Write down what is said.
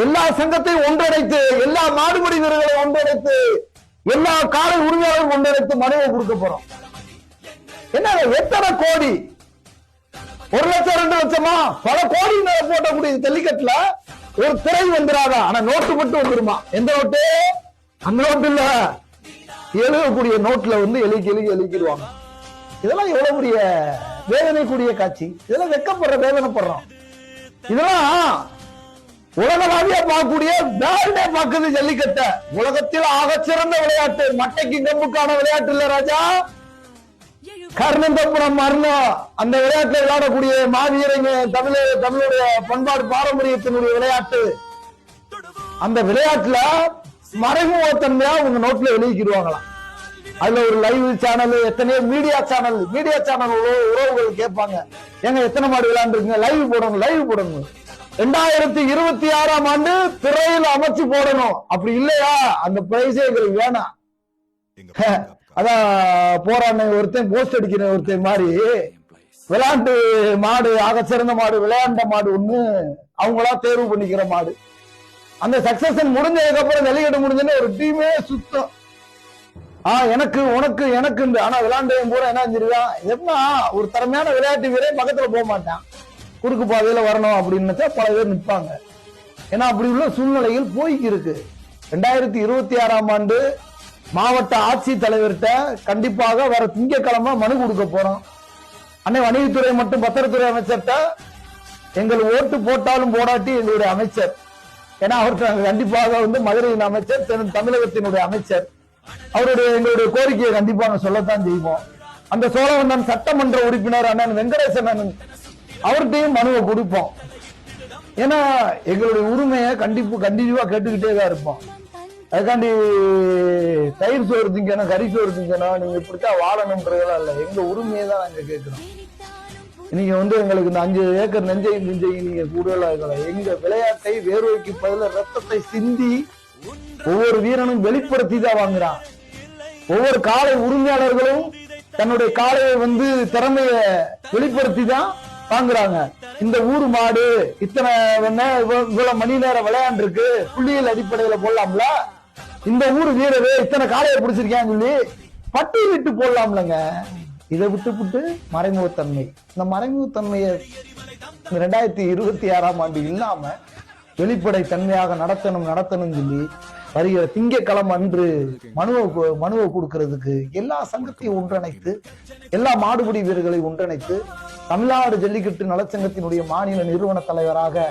எல்லா சங்கத்தையும் ஒன்றிணைத்து, எல்லா மாடுபிடி வீரர்களை ஒன்றிணைத்து, எல்லா காலை உரிமையாளர்கள் ஒன்றிணைத்து மனுவை கொடுக்க போறோம். என்ன எத்தனை கோடி? 1 லட்சம் 2 லட்சமா? பல கோடி போட்டக்கூடிய ஜல்லிக்கட்டுல ஒரு திரை வந்துடாதா? ஆனா நோட்டு மட்டும் வந்துருமா? எந்த நோட்டு? அந்த நோட்டு இல்ல, எழுதக்கூடிய நோட்ல வந்து எழுக்கிடுவாங்க. இதெல்லாம் எவ்வளவு பெரிய வேதனைக்குரிய காட்சி. இதெல்லாம் வெக்கப்படுற, வேதனைப்படுறோம். இதெல்லாம் உலகளாவியா பார்க்கக்கூடிய வேர்ல்டே பார்க்குது ஜல்லிக்கட்டை. உலகத்தில் ஆகச்சிறந்த விளையாட்டு, மட்டைக்கு கம்புக்கான விளையாட்டு இல்ல ராஜா, கர்ணந்தப்புறம் மரணம். அந்த விளையாட்டுல விளையாடக்கூடிய மாவீரங்க தமிழுடைய பண்பாடு பாரம்பரியத்தினுடைய விளையாட்டு. அந்த விளையாட்டுல மறைமுகத்தன்மையா உங்க நோட்ல எழுதிக்கிடுவாங்களாம். அதுல ஒரு லைவ் சேனல், எத்தனையோ மீடியா சேனல் உறவுகள் கேட்பாங்க, எங்க எத்தனை மாடு விளையாண்டுருக்கீங்க, லைவ் போடணும். 2026ஆம் ஆண்டு திரையில் அமைச்சு போடணும். அப்படி இல்லையா அந்த பிரைஸே எங்களுக்கு வேணாம். அதான் போராட ஒருத்தன் போஸ்ட் அடிக்கிற ஒருத்தன் மாதிரி விளையாட்டு மாடு, ஆக சிறந்த மாடு, விளையாண்ட மாடு ஒண்ணு அவங்களா தேர்வு பண்ணிக்கிற மாடு. அந்த சக்சஷன் முடிஞ்சதுக்கு அப்புறம் ஜல்லிக்கட்டு முடிஞ்சதுன்னு ஒரு டீமே சுத்தம். எனக்கு உனக்கு எனக்கு. ஆனா விளையாண்டையும் பூரா என்ன செஞ்சிருக்கான், எப்படின்னா ஒரு திறமையான விளையாட்டு வீரர் பக்கத்துல போக மாட்டான், குறுக்கு பாதையில வரணும் அப்படின்னு பல பேர் நிற்பாங்க. ஏன்னா அப்படி உள்ள சூழ்நிலையில் போய்க்கு இருக்கு. 2026ஆம் ஆண்டு மாவட்ட ஆட்சித் தலைவர்கிட்ட கண்டிப்பாக வர திங்கட்கிழமை மனு கொடுக்க போறோம். அன்னை வணிகத்துறை மற்றும் பத்திரத்துறை அமைச்சர்கிட்ட எங்கள் ஓட்டு போட்டாலும் போடாட்டி எங்களுடைய அமைச்சர், ஏன்னா அவருக்கு கண்டிப்பாக வந்து மதுரையின் அமைச்சர், தமிழகத்தினுடைய அமைச்சர், எங்களுடைய கோரிக்கையை கண்டிப்பாக சொல்லத்தான் செய்வோம். அந்த சோழவந்தன் சட்டமன்ற உறுப்பினர் அண்ணன் வெங்கடேசன் அண்ணன் அவர்கிட்டையும் மனுவை கொடுப்போம். ஏன்னா எங்களுடைய உரிமையை கண்டிப்பா கேட்டுக்கிட்டே தான் இருப்போம். அதுக்காண்டி தயிர் சோறு திங்கணும், கறி சோறு திங்கணும், நீங்க இப்படித்தான் வாழணும்ன்றதெல்லாம் இல்ல, எங்க உரிமையை தான் நாங்க கேட்கிறோம். நீங்க வந்து எங்களுக்கு இந்த 5 ஏக்கர் நெஞ்சையும் நீங்க கூடுதலா இருக்கலாம். எங்க விளையாட்டை வேர்வைக்கு பதில ரத்தத்தை சிந்தி ஒவ்வொரு வீரனும் வெளிப்படுத்தி தான் வாங்குறான். ஒவ்வொரு காலை உரிமையாளர்களும் தன்னுடைய காலையை வந்து திறமைய வெளிப்படுத்தி தான் வாங்குறாங்க. இந்த ஊர் மாடு இத்தனை இவ்வளவு மணி நேரம் விளையாண்டு இருக்கு, புள்ளியல் அடிப்படையில போடலாம்ல. இந்த ஊர் வீரரு இத்தனை காலையை பிடிச்சிருக்கேன்னு சொல்லி பட்டியலிட்டு போடலாம்லங்க. இதை விட்டு மறைமுகத்தன்மை, இந்த மறைமுகத்தன்மையை 2026ஆம் ஆண்டு இல்லாம வெளிப்படை தன்மையாக நடத்தணும் சொல்லி வருகிற திங்கட்கிழமை அன்று மனுவை கொடுக்கிறதுக்கு எல்லா சங்கத்தையும் ஒன்றிணைத்து, எல்லா மாடுபிடி வீரர்களை ஒன்றிணைத்து தமிழ்நாடு ஜல்லிக்கட்டு நலச்சங்கத்தினுடைய மாநில நிறுவன தலைவராக